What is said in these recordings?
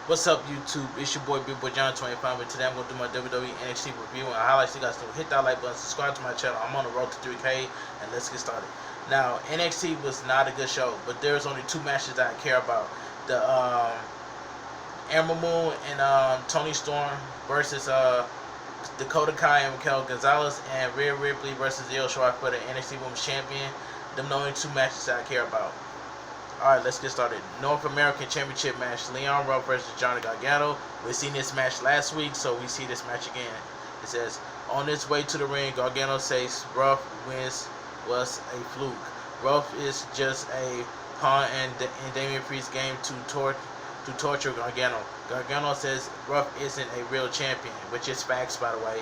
What's up, YouTube? It's your boy Big Boy John 25, and today I'm going to do my WWE NXT review and highlights. You guys to hit that like button, subscribe to my channel. I'm on the road to 3K, and let's get started. Now, NXT was not a good show, but there's only two matches that I care about: the Ember Moon and Toni Storm versus Dakota and Raquel Gonzalez, and Rhea Ripley versus Io Shirai for the NXT Women's Champion. Them the only two matches that I care about. Alright, let's get started. North American Championship match, Ruff versus Johnny Gargano. We seen this match last week, so we see this match again. It says, on its way to the ring, Gargano says Ruff wins was a fluke. Ruff is just a pawn in Damian Priest's game to torture Gargano. Gargano says Ruff isn't a real champion, which is facts, by the way.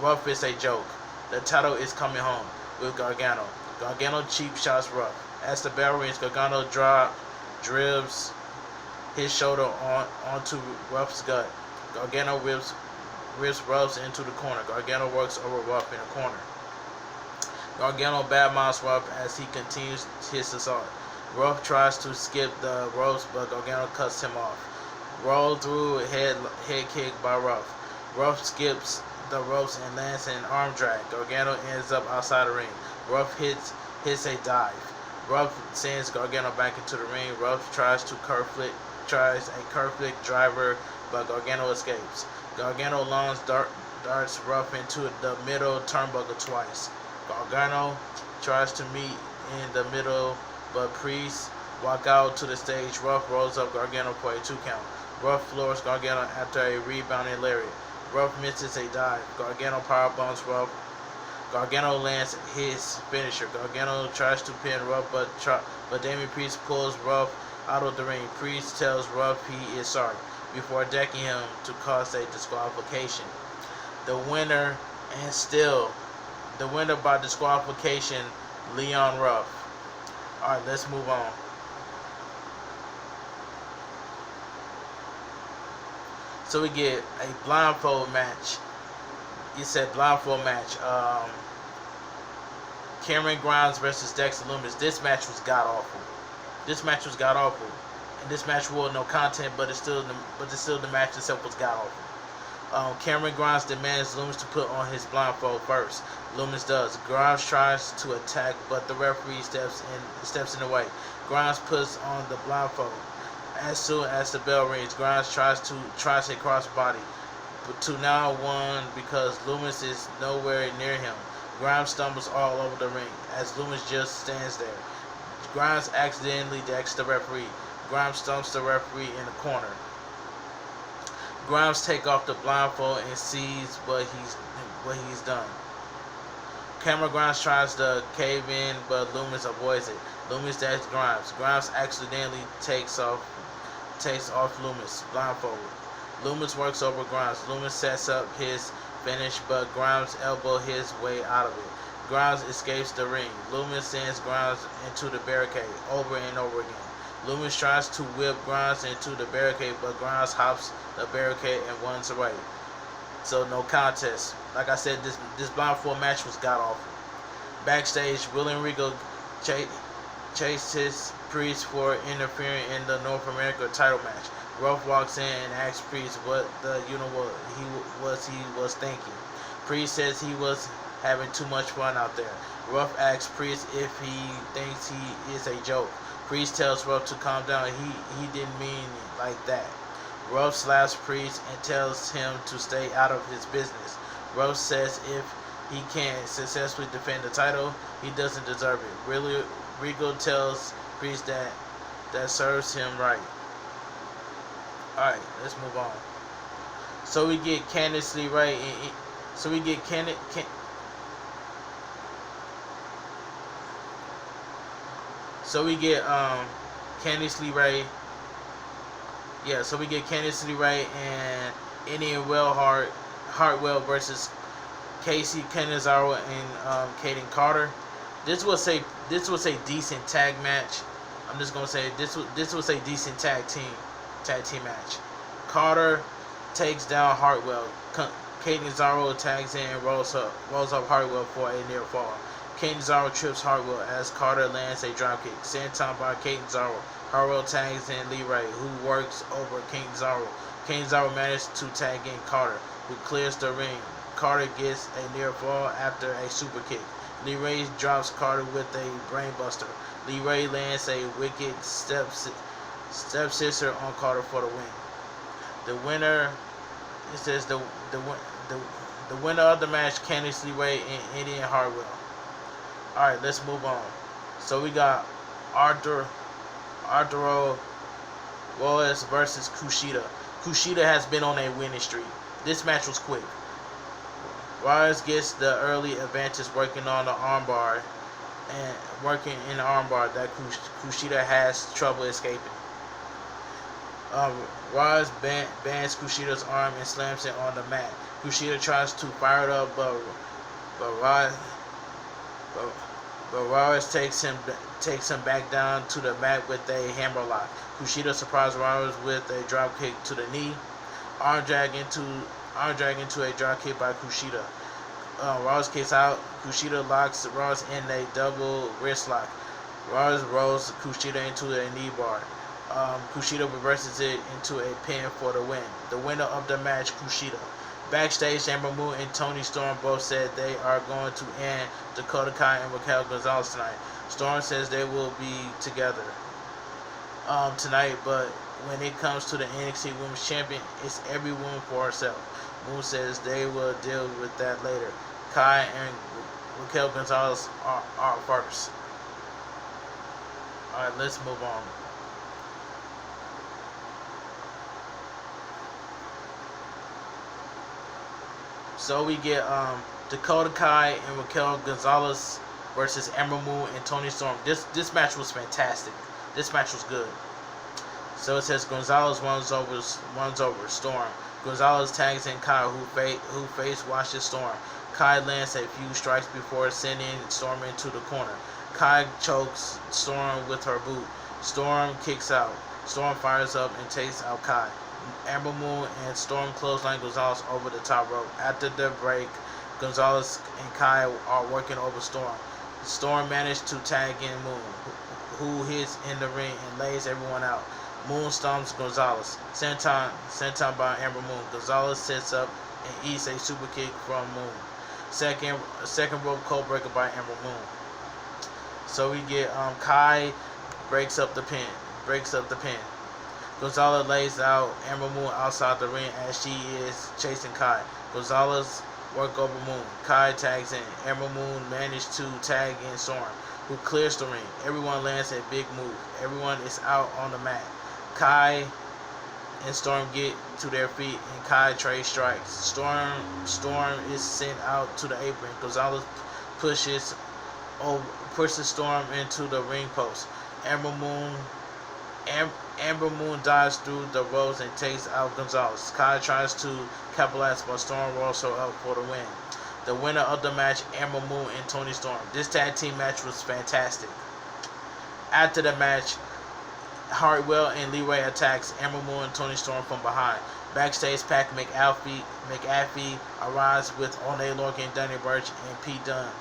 Ruff is a joke. The title is coming home with Gargano. Gargano cheap shots Ruff. As the bell rings, Gargano dribbles his shoulder onto Ruff's gut. Gargano rips Ruff into the corner. Gargano works over Ruff in the corner. Gargano badmouths Ruff as he continues his assault. Ruff tries to skip the ropes, but Gargano cuts him off. Roll through head kick by Ruff. Ruff skips the ropes and lands an arm drag. Gargano ends up outside the ring. Ruff hits a dive. Ruff sends Gargano back into the ring. Ruff tries a curve flick driver, but Gargano escapes. Gargano launches darts Ruff into the middle turnbuckle twice. Gargano tries to meet in the middle, but Priest walk out to the stage. Ruff rolls up Gargano for a 2 count. Ruff floors Gargano after a rebounding lariat. Ruff misses a dive. Gargano powerbombs Ruff. Gargano lands his finisher. Gargano tries to pin Ruff, but Damian Priest pulls Ruff out of the ring. Priest tells Ruff he is sorry before decking him to cause a disqualification. The winner by disqualification, Ruff. Alright, let's move on. So we get a blindfold match. It's a blindfold match. Cameron Grimes versus Dexter Loomis. This match was god awful. And this match was no content, but it's still the match itself was god awful. Cameron Grimes demands Loomis to put on his blindfold first. Loomis does. Grimes tries to attack, but the referee steps in the way. Grimes puts on the blindfold. As soon as the bell rings, Grimes tries a crossbody. But 2-1 because Loomis is nowhere near him. Grimes stumbles all over the ring as Loomis just stands there. Grimes accidentally decks the referee. Grimes stumps the referee in the corner. Grimes takes off the blindfold and sees what he's done. Cameron Grimes tries to cave in, but Loomis avoids it. Loomis decks Grimes. Grimes accidentally takes off Loomis' blindfold. Loomis works over Grimes. Loomis sets up his finish, but Grimes elbows his way out of it. Grimes escapes the ring. Loomis sends Grimes into the barricade over and over again. Loomis tries to whip Grimes into the barricade, but Grimes hops the barricade and runs away. So no contest. Like I said, this blindfold match was god awful. Backstage, Regal chases Priest for interfering in the North America title match. Ruff walks in and asks Priest what he was thinking. Priest says he was having too much fun out there. Ruff asks Priest if he thinks he is a joke. Priest tells Ruff to calm down. He didn't mean it like that. Ruff slaps Priest and tells him to stay out of his business. Ruff says if he can't successfully defend the title, he doesn't deserve it. Regal tells Priest that serves him right. Alright, let's move on. So we get Candice LeRae. So we get Candice LeRae. Yeah, so we get Candice LeRae and Indian Hardwell versus Casey Canizaro and Kaden Carter. This was a decent tag match. I'm just gonna say this was a decent tag team match. Carter takes down Hardwell. Canizaro tags in and rolls up Hardwell for a near fall. Canizaro trips Hardwell as Carter lands a dropkick. Senton by Canizaro. Hardwell tags in LeRae, who works over King Zaro. King Zaro manages to tag in Carter, who clears the ring. Carter gets a near fall after a super kick. LeRae drops Carter with a brainbuster. LeRae lands a wicked step scissor on Carter for the win. The winner, it says the winner of the match, Candice, LeRae, and Indian Hardwell. All right, let's move on. So we got Arturo Ruiz versus Kushida. Kushida has been on a winning streak. This match was quick. Ruiz gets the early advantage working on the armbar and working in the armbar that Kushida has trouble escaping. Ruiz bans Kushida's arm and slams it on the mat. Kushida tries to fire it up, but Ruiz takes him back down to the mat with a hammerlock. Kushida surprises Ruiz with a drop kick to the knee. Arm drag into a drop kick by Kushida. Ruiz kicks out. Kushida locks Ruiz in a double wrist lock. Ruiz rolls Kushida into a knee bar. Kushida reverses it into a pin for the win. The winner of the match, Kushida. Backstage, Amber Moon and Toni Storm both said they are going to end Dakota Kai and Raquel Gonzalez tonight. Storm says they will be together tonight, but when it comes to the NXT Women's Champion, it's every woman for herself. Moon says they will deal with that later. Kai and Raquel Gonzalez are first. Alright, let's move on. So we get Dakota Kai and Raquel Gonzalez versus Amber Moon and Toni Storm. This match was fantastic. This match was good. So it says Gonzalez runs over Storm. Gonzalez tags in Kai, who face washes Storm. Kai lands a few strikes before sending Storm into the corner. Kai chokes Storm with her boot. Storm kicks out. Storm fires up and takes out Kai. Amber Moon and Storm clothesline Gonzalez over the top rope. After the break, Gonzalez and Kai are working over Storm. Storm managed to tag in Moon, who hits in the ring and lays everyone out. Moon stomps Gonzalez. Senton by Amber Moon. Gonzalez sets up and eats a super kick from Moon. Second rope cold breaker by Amber Moon. So we get Kai breaks up the pin. Gonzalez lays out Amber Moon outside the ring as she is chasing Kai. Gonzalez work over Moon. Kai tags in. Amber Moon managed to tag in Storm, who clears the ring. Everyone lands a big move. Everyone is out on the mat. Kai and Storm get to their feet and Kai trades strikes. Storm is sent out to the apron. Gonzalez pushes Storm into the ring post. Amber Moon dives through the ropes and takes out Gonzalez. Kai tries to capitalize, but Storm rolls her up for the win. The winner of the match, Amber Moon and Toni Storm. This tag team match was fantastic. After the match, Hardwell and LeRae attacks Amber Moon and Toni Storm from behind. Backstage, Pat McAfee arrives with O'Neil Lorcan, Danny Burch, and Pete Dunne.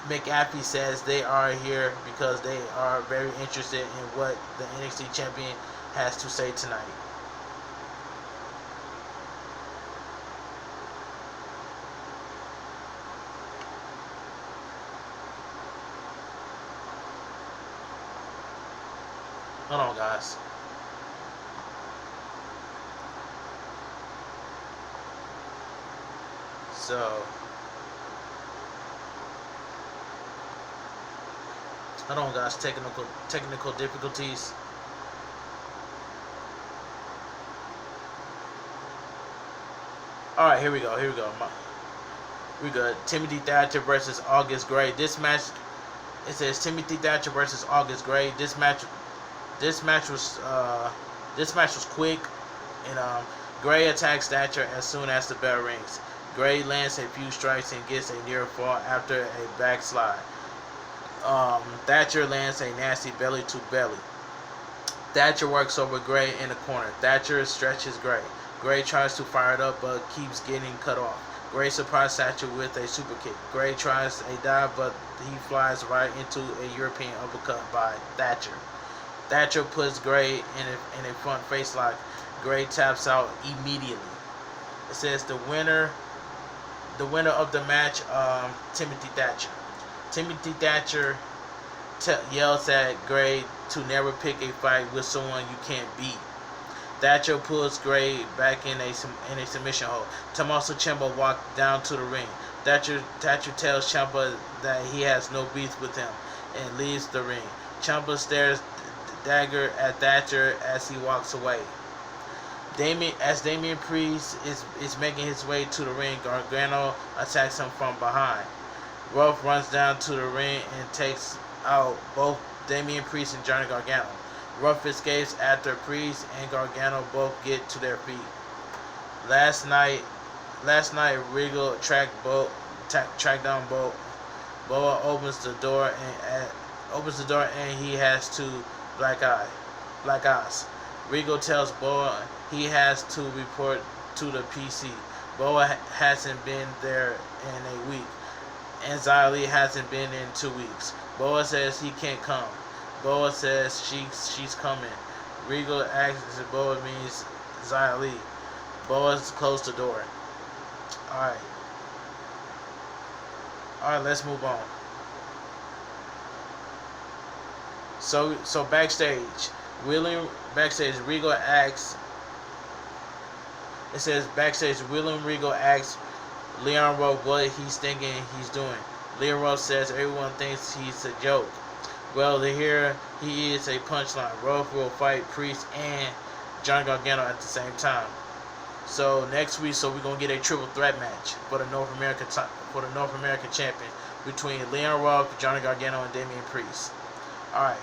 McAfee says they are here because they are very interested in what the NXT champion has to say tonight. Hold on, guys. So, hold on, guys. Technical difficulties. All right, here we go. We got Timothy Thatcher versus August Gray. This match, it says Timothy Thatcher versus August Gray. This match was quick, and Gray attacks Thatcher as soon as the bell rings. Gray lands a few strikes and gets a near fall after a backslide. Thatcher lands a nasty belly to belly. Thatcher works over Gray in the corner. Thatcher stretches Gray. Gray tries to fire it up but keeps getting cut off. Gray surprises Thatcher with a super kick. Gray tries a dive but he flies right into a European uppercut by Thatcher. Thatcher puts Gray in a front face lock. Gray taps out immediately. It says the winner of the match, Timothy Thatcher. Timothy Thatcher yells at Gray to never pick a fight with someone you can't beat. Thatcher pulls Gray back in a submission hold. Tommaso Ciampa walks down to the ring. Thatcher tells Ciampa that he has no beef with him and leaves the ring. Ciampa stares dagger at Thatcher as he walks away. Damian Priest is making his way to the ring, Gargano attacks him from behind. Ruff runs down to the ring and takes out both Damian Priest and Johnny Gargano. Ruff escapes after Priest and Gargano both get to their feet. Last night, Regal tracked down Bo. Boa opens the door and he has two black eyes. Regal tells Boa he has to report to the PC. Boa hasn't been there in a week, and Xia hasn't been in 2 weeks. Boa says he can't come. Boa says she's coming. Regal asks if Boa means Xia. Boa's closed the door. Alright, let's move on. So backstage, Regal asks. It says backstage, William Regal asks Leon Ruff what he's thinking he's doing. Leon Ruff says everyone thinks he's a joke. Well, here he is a punchline. Ruff will fight Priest and Johnny Gargano at the same time. So next week, we're gonna get a triple threat match for the North American champion between Leon Ruff, Johnny Gargano, and Damian Priest. All right.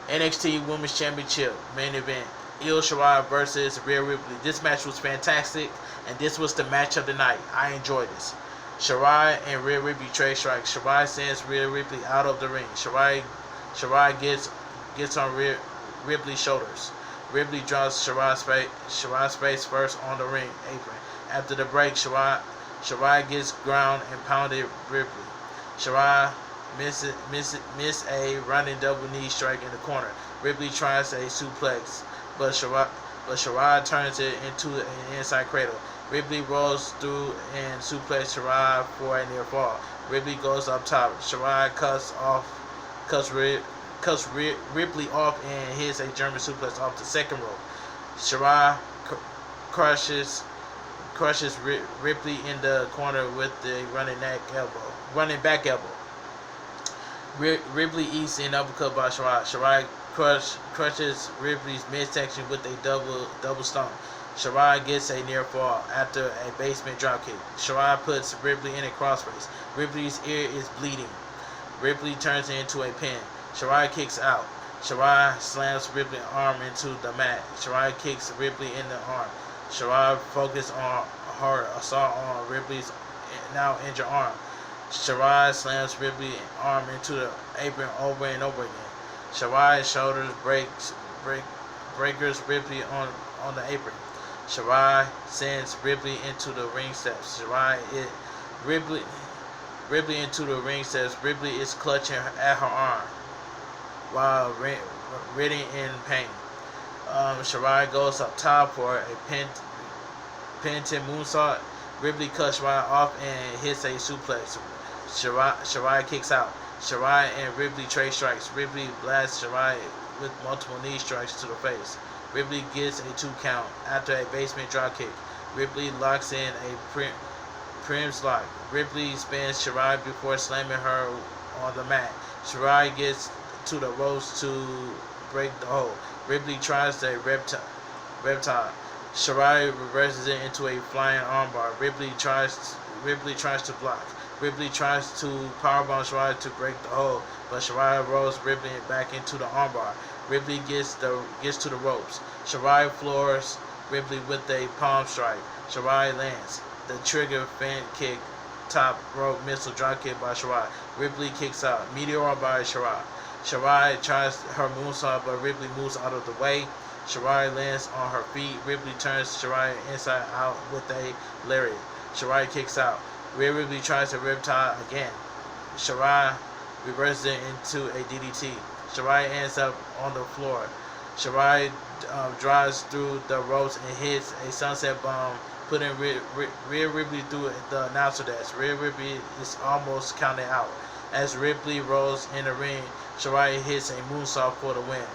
NXT Women's Championship main event: Io Shirai versus Rhea Ripley. This match was fantastic, and this was the match of the night. I enjoyed this. Shirai and Rhea Ripley trade strikes. Shirai sends Rhea Ripley out of the ring. Shirai gets on Rhea Ripley's shoulders. Ripley drops Shirai's face first on the ring apron. After the break, Shirai gets ground and pounded Ripley. Shirai miss a running double knee strike in the corner. Ripley tries a suplex, but Shirai turns it into an inside cradle. Ripley rolls through and suplexes Shirai for a near fall. Ripley goes up top. Shirai cuts Ripley off and hits a German suplex off the second rope. Shirai crushes Ripley in the corner with the running back elbow. Ripley eats an uppercut by Shirai. Shirai crushes Ripley's midsection with a double stomp. Shirai gets a near fall after a basement dropkick. Shirai puts Ripley in a crossface. Ripley's ear is bleeding. Ripley turns it into a pin. Shirai kicks out. Shirai slams Ripley's arm into the mat. Shirai kicks Ripley in the arm. Shirai focuses on her assault on Ripley's now injured arm. Shirai slams Ripley's arm into the apron over and over again. Shirai's shoulders breakers Ripley on the apron. Shirai sends Ripley into the ring steps. Ripley into the ring steps. Ripley is clutching at her arm while writhing in pain. Shirai goes up top for a pin-10 moonsault. Ripley cuts Shirai off and hits a suplex. Shirai kicks out. Shirai and Ripley trade strikes. Ripley blasts Shirai with multiple knee strikes to the face. Ripley gets a 2 count after a basement dropkick. Ripley locks in a Prim's lock. Ripley spins Shirai before slamming her on the mat. Shirai gets to the ropes to break the hold. Ripley tries the reptile. Shirai reverses it into a flying armbar. Ripley tries to block. Ripley tries to powerbomb Shirai to break the hold, but Shirai rolls Ripley back into the armbar. Ripley gets to the ropes. Shirai floors Ripley with a palm strike. Shirai lands the trigger fan kick, top rope missile drop kick by Shirai. Ripley kicks out. Meteor by Shirai. Shirai tries her moonsault, but Ripley moves out of the way. Shirai lands on her feet. Ripley turns Shirai inside out with a lariat. Shirai kicks out. Rhea Ripley tries to riptide again. Shirai reverses it into a DDT. Shirai ends up on the floor. Shirai drives through the ropes and hits a sunset bomb, putting Rhea Ripley through the announcer desk. Rhea Ripley is almost counted out. As Ripley rolls in the ring, Shirai hits a moonsault for the win.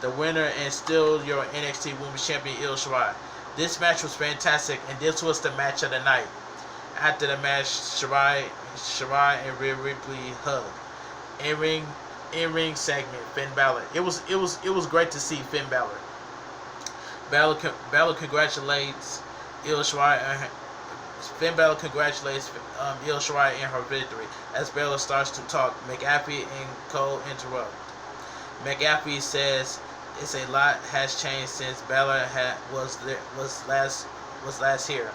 The winner and still your NXT Women's Champion, Io Shirai. This match was fantastic, and this was the match of the night. After the match, Shirai and Rhea Ripley hugged. In-ring segment, Finn Balor. It was great to see Finn Balor. Balor congratulates Io Shirai. Finn Balor congratulates Io Shirai in her victory. As Balor starts to talk, McAfee and Cole interrupt. McAfee says it's a lot has changed since Balor was last here.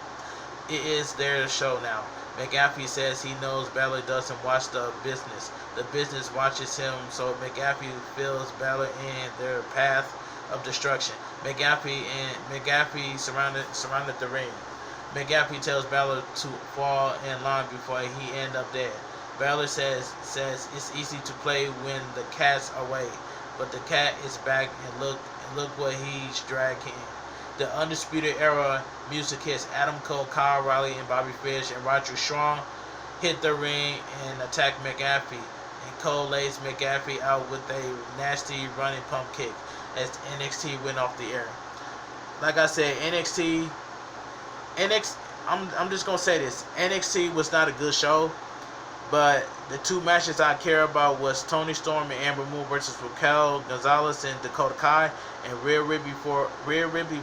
It is their show now. McAfee says he knows Balor doesn't watch the business. The business watches him, so McAfee fills Balor in their path of destruction. McAfee surrounded the ring. McAfee tells Balor to fall in line before he end up dead. Balor says it's easy to play when the cat's away, but the cat is back, and look what he's dragged in. The Undisputed Era music hits. Adam Cole, Kyle O'Reilly, and Bobby Fish and Roger Strong hit the ring and attack McAfee. And Cole lays McAfee out with a nasty running pump kick as NXT went off the air. Like I said, NXT, I'm just gonna say this. NXT was not a good show, but the two matches I care about was Toni Storm and Amber Moon versus Raquel, Gonzalez, and Dakota Kai, and Rhea Ripley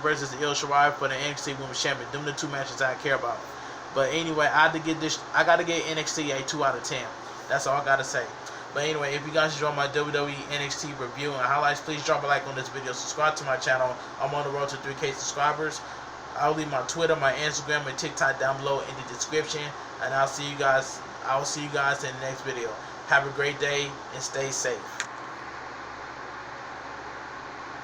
versus Io Shirai for the NXT Women's Champion. Them the two matches I care about. But anyway, I gotta get NXT a 2 out of 10. That's all I gotta say. But anyway, if you guys enjoy my WWE NXT review and highlights, please drop a like on this video. Subscribe to my channel. I'm on the road to 3K subscribers. I'll leave my Twitter, my Instagram, and TikTok down below in the description. And I'll see you guys in the next video. Have a great day and stay safe.